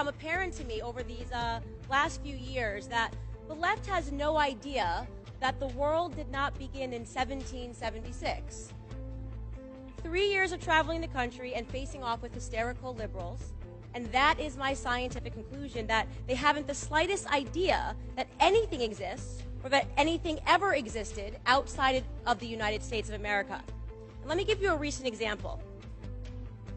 become apparent to me over these last few years that the left has no idea that the world did not begin in 1776. 3 years of traveling the country and facing off with hysterical liberals, and that is my scientific conclusion, that they haven't the slightest idea that anything exists or that anything ever existed outside of the United States of America. And let me give you a recent example.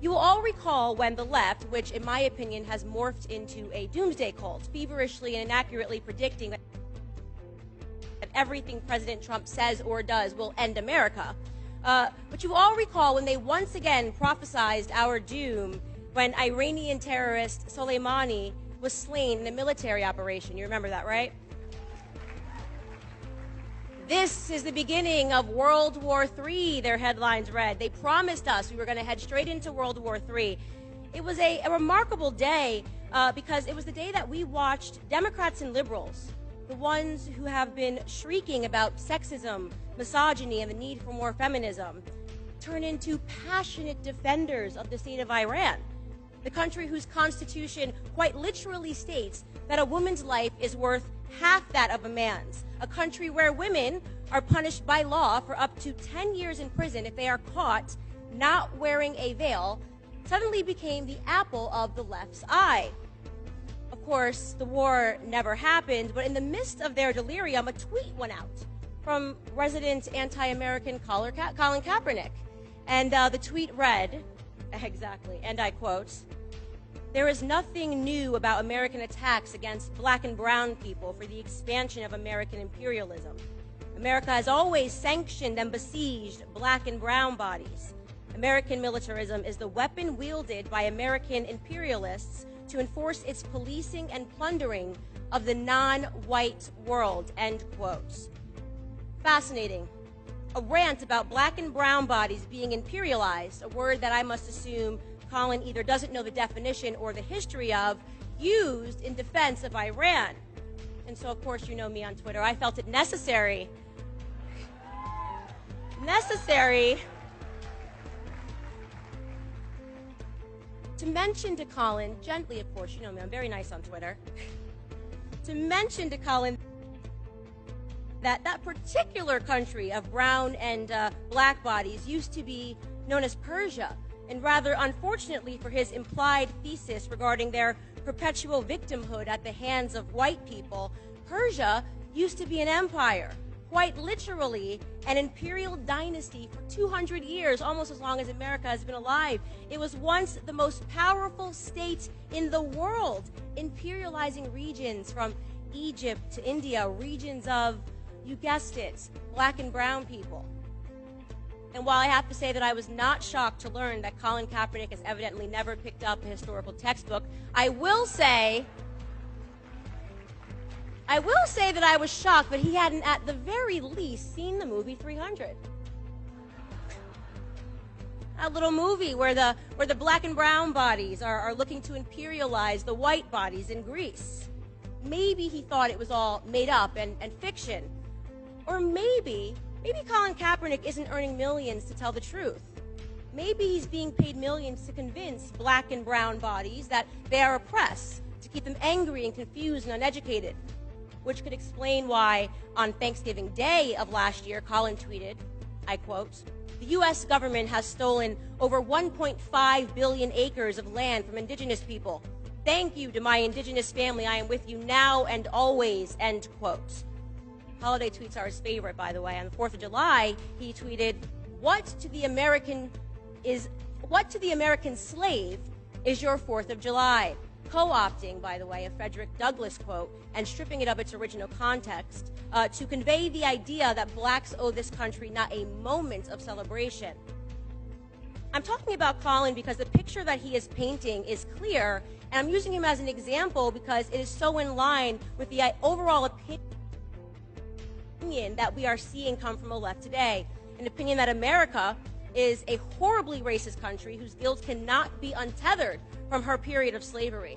You will all recall when the left, which in my opinion has morphed into a doomsday cult, feverishly and inaccurately predicting that everything President Trump says or does will end America. But you all recall when they once again prophesized our doom when Iranian terrorist Soleimani was slain in a military operation. You remember that, right? This is the beginning of World War III, their headlines read. They promised us we were going to head straight into World War III. It was a remarkable day because it was the day that we watched Democrats and liberals, the ones who have been shrieking about sexism, misogyny, and the need for more feminism, turn into passionate defenders of the state of Iran, the country whose constitution quite literally states that a woman's life is worth half that of a man's, a country where women are punished by law for up to 10 years in prison if they are caught not wearing a veil, suddenly became the apple of the left's eye. Of course, the war never happened, but in the midst of their delirium, a tweet went out from resident anti-American Colin Kaepernick. And the tweet read, exactly, and I quote, "There is nothing new about American attacks against black and brown people for the expansion of American imperialism. America has always sanctioned and besieged black and brown bodies. American militarism is the weapon wielded by American imperialists to enforce its policing and plundering of the non-white world," end quotes. Fascinating. A rant about black and brown bodies being imperialized, a word that I must assume Colin either doesn't know the definition or the history of, used in defense of Iran. And so, of course, you know me on Twitter. I felt it necessary to mention to Colin, gently of course, you know me, I'm very nice on Twitter, to mention to Colin that that particular country of brown and black bodies used to be known as Persia, and rather unfortunately for his implied thesis regarding their perpetual victimhood at the hands of white people, Persia used to be an empire, quite literally an imperial dynasty for 200 years, almost as long as America has been alive. It was once the most powerful state in the world, imperializing regions from Egypt to India, regions of, you guessed it, black and brown people. And while I have to say that I was not shocked to learn that Colin Kaepernick has evidently never picked up a historical textbook, I will say that I was shocked that he hadn't at the very least seen the movie 300. A little movie where the black and brown bodies are looking to imperialize the white bodies in Greece. Maybe he thought it was all made up and fiction. Or maybe Colin Kaepernick isn't earning millions to tell the truth. Maybe he's being paid millions to convince black and brown bodies that they are oppressed, to keep them angry and confused and uneducated. Which could explain why, on Thanksgiving Day of last year, Colin tweeted, I quote, "The U.S. government has stolen over 1.5 billion acres of land from indigenous people. Thank you to my indigenous family. I am with you now and always," end quote. Holiday tweets are his favorite, by the way. On the 4th of July, he tweeted, what to the American slave is your 4th of July? Co-opting, by the way, a Frederick Douglass quote and stripping it of its original context to convey the idea that blacks owe this country not a moment of celebration. I'm talking about Colin because the picture that he is painting is clear, and I'm using him as an example because it is so in line with the overall opinion that we are seeing come from the left today. An opinion that America is a horribly racist country whose guilt cannot be untethered from her period of slavery.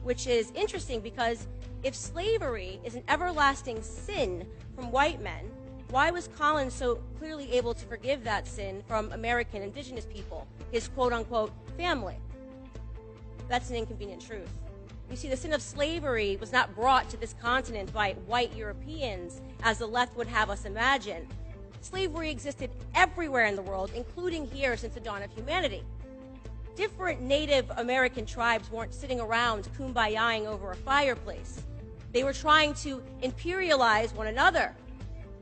Which is interesting because if slavery is an everlasting sin from white men, why was Colin so clearly able to forgive that sin from American indigenous people, his quote-unquote family? That's an inconvenient truth. You see, the sin of slavery was not brought to this continent by white Europeans, as the left would have us imagine. Slavery existed everywhere in the world, including here since the dawn of humanity. Different Native American tribes weren't sitting around kumbayaing over a fireplace. They were trying to imperialize one another.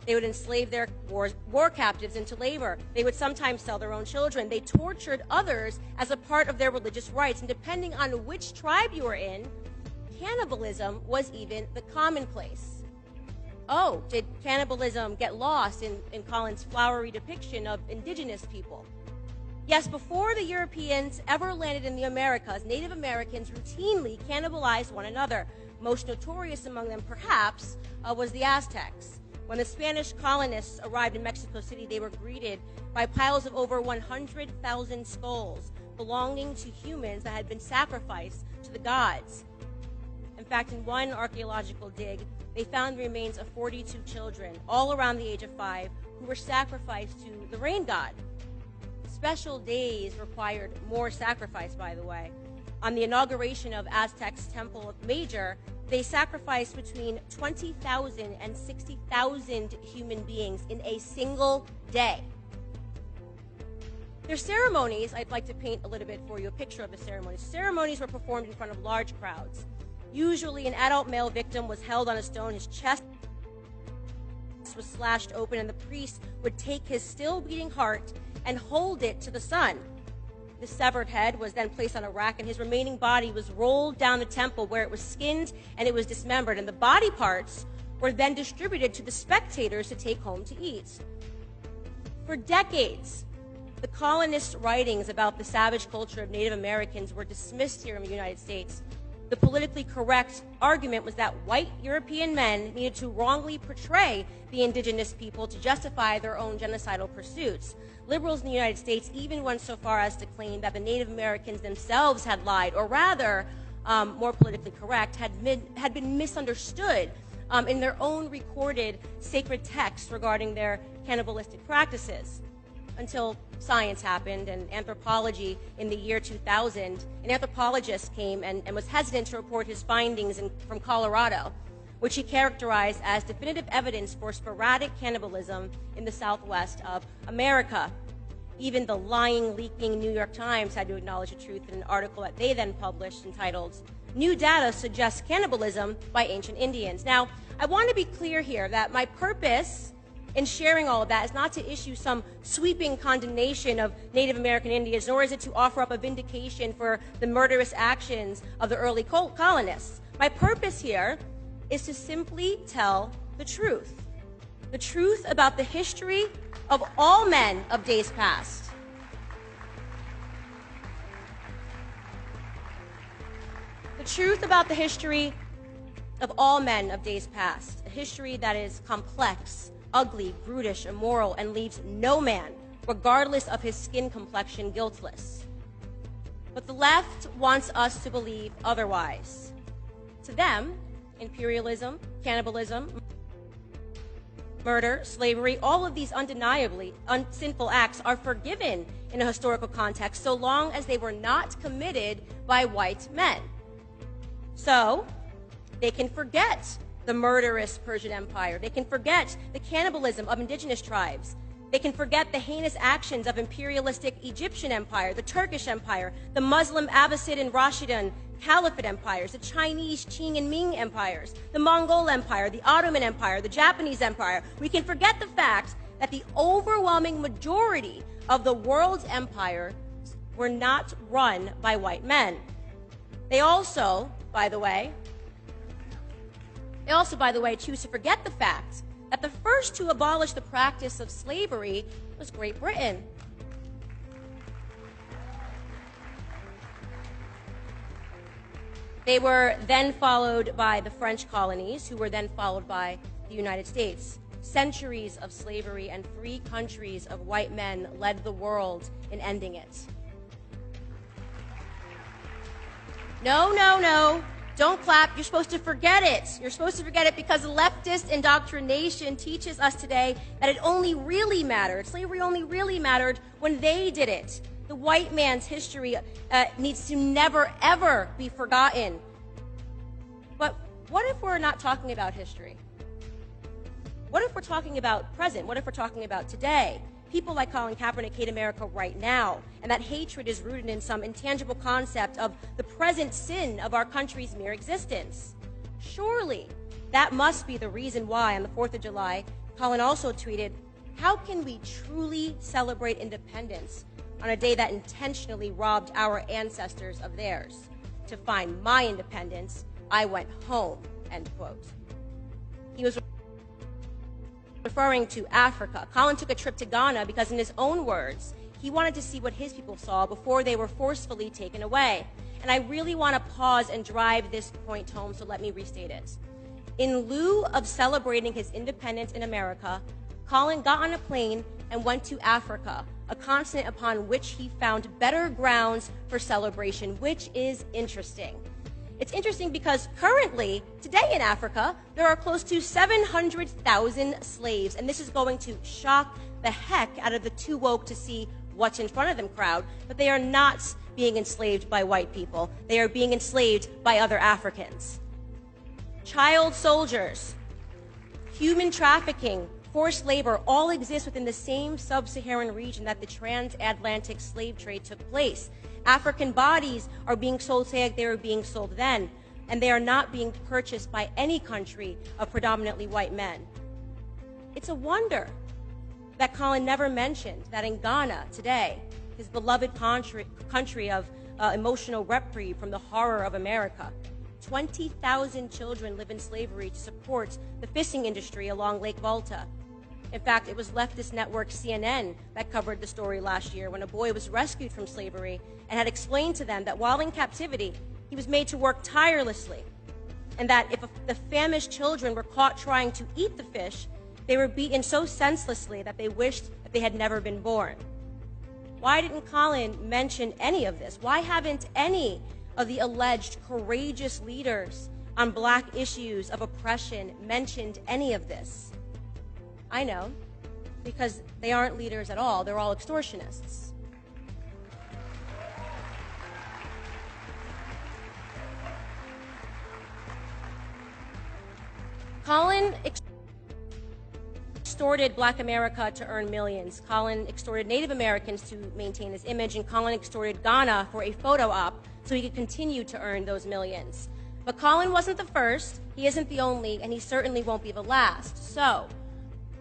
They would enslave their war captives into labor. They would sometimes sell their own children. They tortured others as a part of their religious rites. And depending on which tribe you were in, cannibalism was even the commonplace. Oh, did cannibalism get lost in Colin's flowery depiction of indigenous people? Yes, before the Europeans ever landed in the Americas, Native Americans routinely cannibalized one another. Most notorious among them, perhaps, was the Aztecs. When the Spanish colonists arrived in Mexico City, they were greeted by piles of over 100,000 skulls belonging to humans that had been sacrificed to the gods. In fact, in one archaeological dig, they found the remains of 42 children, all around the age of 5, who were sacrificed to the rain god. Special days required more sacrifice, by the way. On the inauguration of Aztec's Temple Major, they sacrificed between 20,000 and 60,000 human beings in a single day. Their ceremonies, I'd like to paint a little bit for you, a picture of the ceremonies. Ceremonies were performed in front of large crowds. Usually an adult male victim was held on a stone, his chest was slashed open, and the priest would take his still beating heart and hold it to the sun. The severed head was then placed on a rack, and his remaining body was rolled down the temple, where it was skinned and it was dismembered, and the body parts were then distributed to the spectators to take home to eat. For decades, the colonists' writings about the savage culture of Native Americans were dismissed here in the United States. The politically correct argument was that white European men needed to wrongly portray the indigenous people to justify their own genocidal pursuits. Liberals in the United States even went so far as to claim that the Native Americans themselves had lied, or rather, more politically correct, had been misunderstood in their own recorded sacred texts regarding their cannibalistic practices. Until science happened and anthropology in the year 2000, an anthropologist came and was hesitant to report his findings from Colorado, which he characterized as definitive evidence for sporadic cannibalism in the Southwest of America. Even the lying, leaking New York Times had to acknowledge the truth in an article that they then published entitled, "New Data Suggests Cannibalism by Ancient Indians." Now, I want to be clear here that my purpose in sharing all of that is not to issue some sweeping condemnation of Native American Indians, nor is it to offer up a vindication for the murderous actions of the early colonists. My purpose here is to simply tell the truth about the history of all men of days past. The truth about the history of all men of days past, a history that is complex, ugly, brutish, immoral, and leaves no man, regardless of his skin complexion, guiltless. But the left wants us to believe otherwise. To them, imperialism, cannibalism, murder, slavery, all of these undeniably sinful acts are forgiven in a historical context so long as they were not committed by white men. So, they can forget the murderous Persian Empire. They can forget the cannibalism of indigenous tribes. They can forget the heinous actions of imperialistic Egyptian Empire, the Turkish Empire, the Muslim Abbasid and Rashidun Caliphate empires, the Chinese Qing and Ming empires, the Mongol Empire, the Ottoman Empire, the Japanese Empire. We can forget the fact that the overwhelming majority of the world's empires were not run by white men. They also, by the way, choose to forget the fact that the first to abolish the practice of slavery was Great Britain. They were then followed by the French colonies, who were then followed by the United States. Centuries of slavery and 3 countries of white men led the world in ending it. No. Don't clap. You're supposed to forget it. You're supposed to forget it because leftist indoctrination teaches us today that it only really mattered. Slavery only really mattered when they did it. The white man's history needs to never, ever be forgotten. what if we're not talking about history? What if we're talking about present? What if we're talking about today? People like Colin Kaepernick hate America right now, and that hatred is rooted in some intangible concept of the present sin of our country's mere existence. Surely, that must be the reason why, on the 4th of July, Colin also tweeted, "How can we truly celebrate independence on a day that intentionally robbed our ancestors of theirs? To find my independence, I went home," end quote. He was referring to Africa. Colin took a trip to Ghana because, in his own words, he wanted to see what his people saw before they were forcefully taken away. And I really want to pause and drive this point home, so let me restate it. In lieu of celebrating his independence in America, Colin got on a plane and went to Africa, a continent upon which he found better grounds for celebration, which is interesting. It's interesting because currently, today in Africa, there are close to 700,000 slaves, and this is going to shock the heck out of the too woke to see what's in front of them crowd, but they are not being enslaved by white people. They are being enslaved by other Africans. Child soldiers, human trafficking, forced labor all exist within the same sub-Saharan region that the transatlantic slave trade took place. African bodies are being sold today like they were being sold then, and they are not being purchased by any country of predominantly white men. It's a wonder that Colin never mentioned that in Ghana today, his beloved country of emotional reprieve from the horror of America, 20,000 children live in slavery to support the fishing industry along Lake Volta. In fact, it was leftist network CNN that covered the story last year when a boy was rescued from slavery and had explained to them that while in captivity, he was made to work tirelessly, and that if the famished children were caught trying to eat the fish, they were beaten so senselessly that they wished that they had never been born. Why didn't Colin mention any of this? Why haven't any of the alleged courageous leaders on black issues of oppression mentioned any of this? I know, because they aren't leaders at all. They're all extortionists. Colin extorted black America to earn millions. Colin extorted Native Americans to maintain his image, and Colin extorted Ghana for a photo op so he could continue to earn those millions. But Colin wasn't the first, he isn't the only, and he certainly won't be the last. So,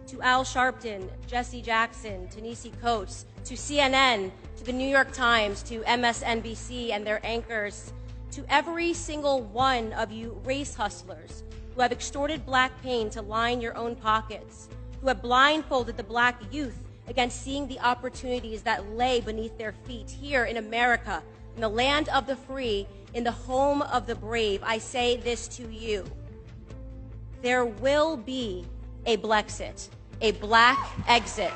to Al Sharpton, Jesse Jackson, to Nisi Coates, to CNN, to the New York Times, to MSNBC and their anchors, to every single one of you race hustlers who have extorted black pain to line your own pockets, who have blindfolded the black youth against seeing the opportunities that lay beneath their feet here in America, in the land of the free, in the home of the brave, I say this to you. There will be a Blexit, a black exit.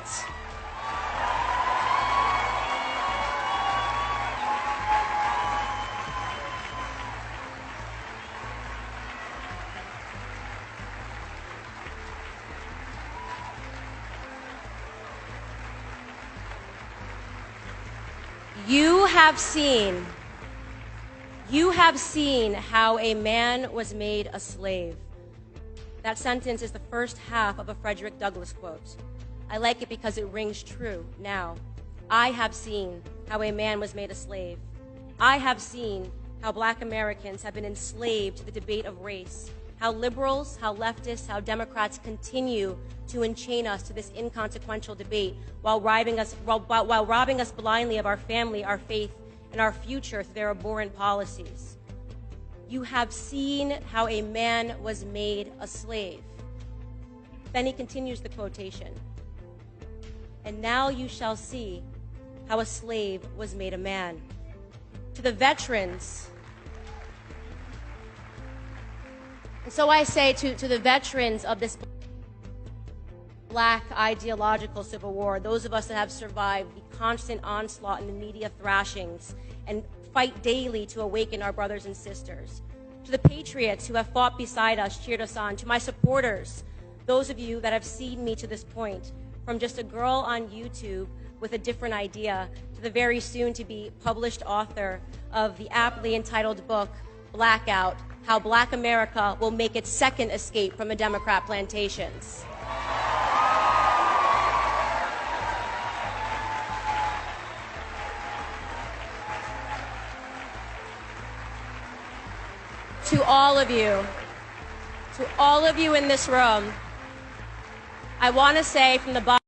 You have seen how a man was made a slave. That sentence is the first half of a Frederick Douglass quote. I like it because it rings true now. I have seen how a man was made a slave. I have seen how black Americans have been enslaved to the debate of race, how liberals, how leftists, how Democrats continue to enchain us to this inconsequential debate while robbing us blindly of our family, our faith, and our future through their abhorrent policies. You have seen how a man was made a slave. Then he continues the quotation. And now you shall see how a slave was made a man. To the veterans, and so I say to the veterans of this black ideological civil war, those of us that have survived the constant onslaught and the media thrashings and fight daily to awaken our brothers and sisters, to the patriots who have fought beside us, cheered us on, to my supporters, those of you that have seen me to this point, from just a girl on YouTube with a different idea to the very soon to be published author of the aptly entitled book, blackout how Black America will make its second escape from the Democrat plantations. To all of you in this room, I want to say from the bottom